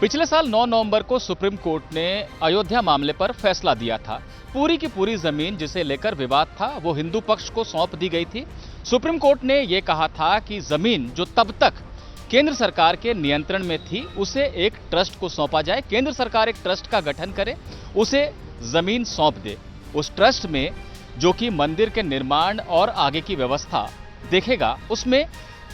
पिछले साल 9 नवंबर को सुप्रीम कोर्ट ने अयोध्या मामले पर फैसला दिया था। पूरी की पूरी जमीन जिसे लेकर विवाद था वो हिंदू पक्ष को सौंप दी गई थी। सुप्रीम कोर्ट ने ये कहा था कि जमीन जो तब तक केंद्र सरकार के नियंत्रण में थी उसे एक ट्रस्ट को सौंपा जाए। केंद्र सरकार एक ट्रस्ट का गठन करे, उसे जमीन सौंप दे। उस ट्रस्ट में जो कि मंदिर के निर्माण और आगे की व्यवस्था देखेगा, उसमें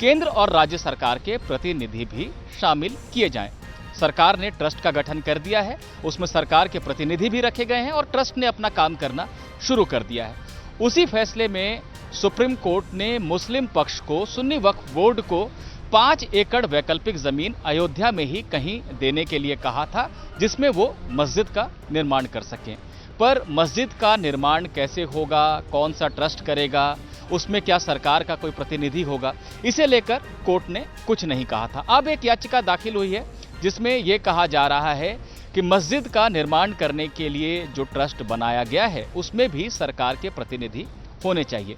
केंद्र और राज्य सरकार के प्रतिनिधि भी शामिल किए जाएं। सरकार ने ट्रस्ट का गठन कर दिया है, उसमें सरकार के प्रतिनिधि भी रखे गए हैं और ट्रस्ट ने अपना काम करना शुरू कर दिया है। उसी फैसले में सुप्रीम कोर्ट ने मुस्लिम पक्ष को, सुन्नी वक्फ बोर्ड को 5 एकड़ वैकल्पिक जमीन अयोध्या में ही कहीं देने के लिए कहा था, जिसमें वो मस्जिद का निर्माण कर सकें। पर मस्जिद का निर्माण कैसे होगा, कौन सा ट्रस्ट करेगा, उसमें क्या सरकार का कोई प्रतिनिधि होगा, इसे लेकर कोर्ट ने कुछ नहीं कहा था। अब एक याचिका दाखिल हुई है जिसमें यह कहा जा रहा है कि मस्जिद का निर्माण करने के लिए जो ट्रस्ट बनाया गया है उसमें भी सरकार के प्रतिनिधि होने चाहिए।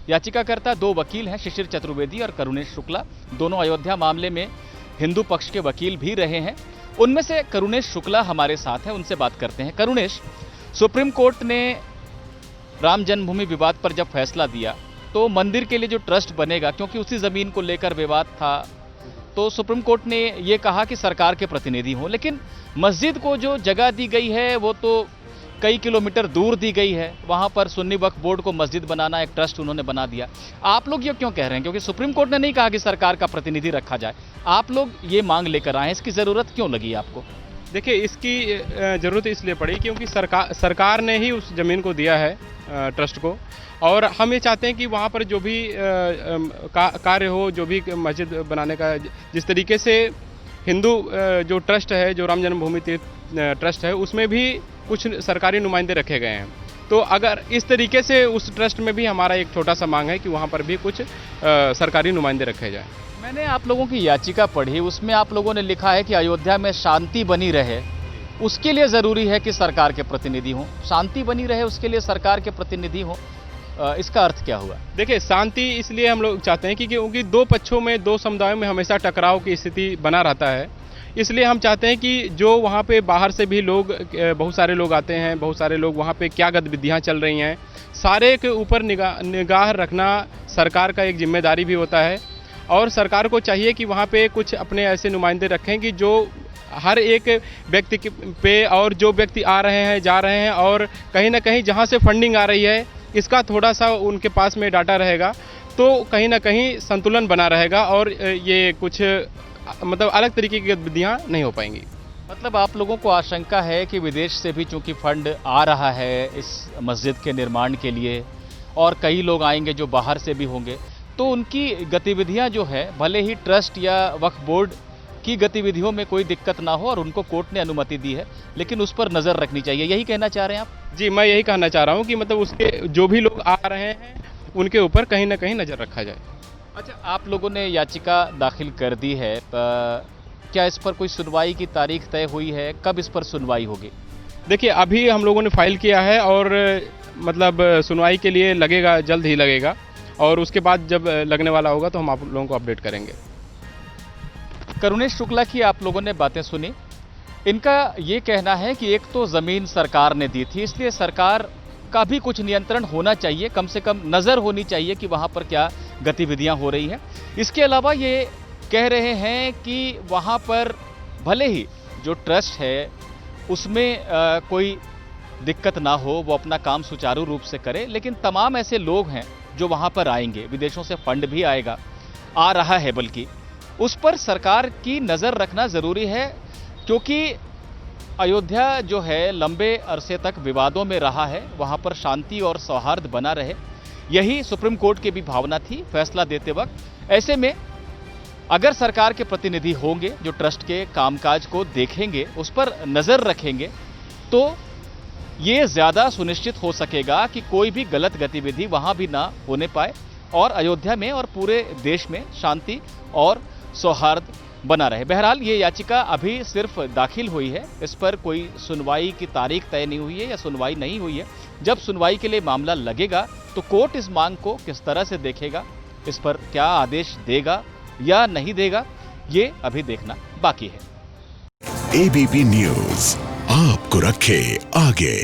याचिकाकर्ता 2 वकील हैं, शिशिर चतुर्वेदी और करुणेश शुक्ला। दोनों अयोध्या मामले में हिंदू पक्ष के वकील भी रहे हैं। उनमें से करुणेश शुक्ला हमारे साथ हैं, उनसे बात करते हैं। करुणेश, सुप्रीम कोर्ट ने राम जन्मभूमि विवाद पर जब फैसला दिया तो मंदिर के लिए जो ट्रस्ट बनेगा, क्योंकि उसी जमीन को लेकर विवाद था, तो सुप्रीम कोर्ट ने यह कहा कि सरकार के प्रतिनिधि हों। लेकिन मस्जिद को जो जगह दी गई है वो तो कई किलोमीटर दूर दी गई है। वहां पर सुन्नी वक्फ बोर्ड को मस्जिद बनाना, एक ट्रस्ट उन्होंने बना दिया। आप लोग ये क्यों कह रहे हैं? क्योंकि सुप्रीम कोर्ट ने नहीं कहा कि सरकार का प्रतिनिधि रखा जाए, आप लोग ये मांग लेकर आए, इसकी जरूरत क्यों लगी आपको? देखिए, इसकी ज़रूरत इसलिए पड़ी क्योंकि सरकार ने ही उस ज़मीन को दिया है ट्रस्ट को, और हम ये चाहते हैं कि वहाँ पर जो भी कार्य हो, जो भी मस्जिद बनाने का, जिस तरीके से हिंदू जो ट्रस्ट है, जो राम जन्मभूमि तीर्थ ट्रस्ट है, उसमें भी कुछ सरकारी नुमाइंदे रखे गए हैं। तो अगर इस तरीके से उस ट्रस्ट में भी हमारा एक छोटा सा मांग है कि वहाँ पर भी कुछ सरकारी नुमाइंदे रखे जाएँ। मैंने आप लोगों की याचिका पढ़ी, उसमें आप लोगों ने लिखा है कि अयोध्या में शांति बनी रहे, उसके लिए ज़रूरी है कि सरकार के प्रतिनिधि हों। शांति बनी रहे उसके लिए सरकार के प्रतिनिधि हों, इसका अर्थ क्या हुआ? देखिए, शांति इसलिए हम लोग चाहते हैं कि क्योंकि 2 पक्षों में, 2 समुदायों में हमेशा टकराव की स्थिति बना रहता है। इसलिए हम चाहते हैं कि जो वहाँ पे बाहर से भी लोग, बहुत सारे लोग आते हैं, बहुत सारे लोग वहाँ पे क्या गतिविधियाँ चल रही हैं, सारे के ऊपर निगाह रखना सरकार का एक जिम्मेदारी भी होता है। और सरकार को चाहिए कि वहाँ पे कुछ अपने ऐसे नुमाइंदे रखें कि जो हर एक व्यक्ति पे, और जो व्यक्ति आ रहे हैं, जा रहे हैं, और कहीं ना कहीं जहाँ से फंडिंग आ रही है इसका थोड़ा सा उनके पास में डाटा रहेगा, तो कहीं ना कहीं संतुलन बना रहेगा और ये कुछ मतलब अलग तरीके की गतिविधियाँ नहीं हो पाएंगी। मतलब आप लोगों को आशंका है कि विदेश से भी चूंकि फंड आ रहा है इस मस्जिद के निर्माण के लिए, और कई लोग आएंगे जो बाहर से भी होंगे, तो उनकी गतिविधियां जो है, भले ही ट्रस्ट या वक्फ बोर्ड की गतिविधियों में कोई दिक्कत ना हो, और उनको कोर्ट ने अनुमति दी है, लेकिन उस पर नज़र रखनी चाहिए, यही कहना चाह रहे हैं आप? जी, मैं यही कहना चाह रहा हूँ कि मतलब उसके जो भी लोग आ रहे हैं उनके ऊपर कहीं ना कहीं नज़र रखा जाए। अच्छा, आप लोगों ने याचिका दाखिल कर दी है, क्या इस पर कोई सुनवाई की तारीख तय हुई है? कब इस पर सुनवाई होगी? देखिए, अभी हम लोगों ने फाइल किया है और मतलब सुनवाई के लिए लगेगा, जल्द ही लगेगा, और उसके बाद जब लगने वाला होगा तो हम आप लोगों को अपडेट करेंगे। करुणेश शुक्ला की आप लोगों ने बातें सुनी। इनका ये कहना है कि एक तो ज़मीन सरकार ने दी थी, इसलिए सरकार का भी कुछ नियंत्रण होना चाहिए, कम से कम नज़र होनी चाहिए कि वहाँ पर क्या गतिविधियाँ हो रही हैं। इसके अलावा ये कह रहे हैं कि वहाँ पर भले ही जो ट्रस्ट है उसमें कोई दिक्कत ना हो, वो अपना काम सुचारू रूप से करे, लेकिन तमाम ऐसे लोग हैं जो वहाँ पर आएंगे, विदेशों से फंड भी आएगा, आ रहा है, बल्कि उस पर सरकार की नज़र रखना ज़रूरी है, क्योंकि अयोध्या जो है लंबे अरसे तक विवादों में रहा है, वहाँ पर शांति और सौहार्द बना रहे, यही सुप्रीम कोर्ट की भी भावना थी फैसला देते वक्त। ऐसे में अगर सरकार के प्रतिनिधि होंगे जो ट्रस्ट के कामकाज को देखेंगे, उस पर नज़र रखेंगे, तो ये ज़्यादा सुनिश्चित हो सकेगा कि कोई भी गलत गतिविधि वहाँ भी ना होने पाए, और अयोध्या में और पूरे देश में शांति और सौहार्द बना रहे। बहरहाल ये याचिका अभी सिर्फ दाखिल हुई है, इस पर कोई सुनवाई की तारीख तय नहीं हुई है या सुनवाई नहीं हुई है। जब सुनवाई के लिए मामला लगेगा तो कोर्ट इस मांग को किस तरह से देखेगा, इस पर क्या आदेश देगा, या नहीं देगा, ये अभी देखना बाकी है। एबीपी न्यूज आपको रखे आगे।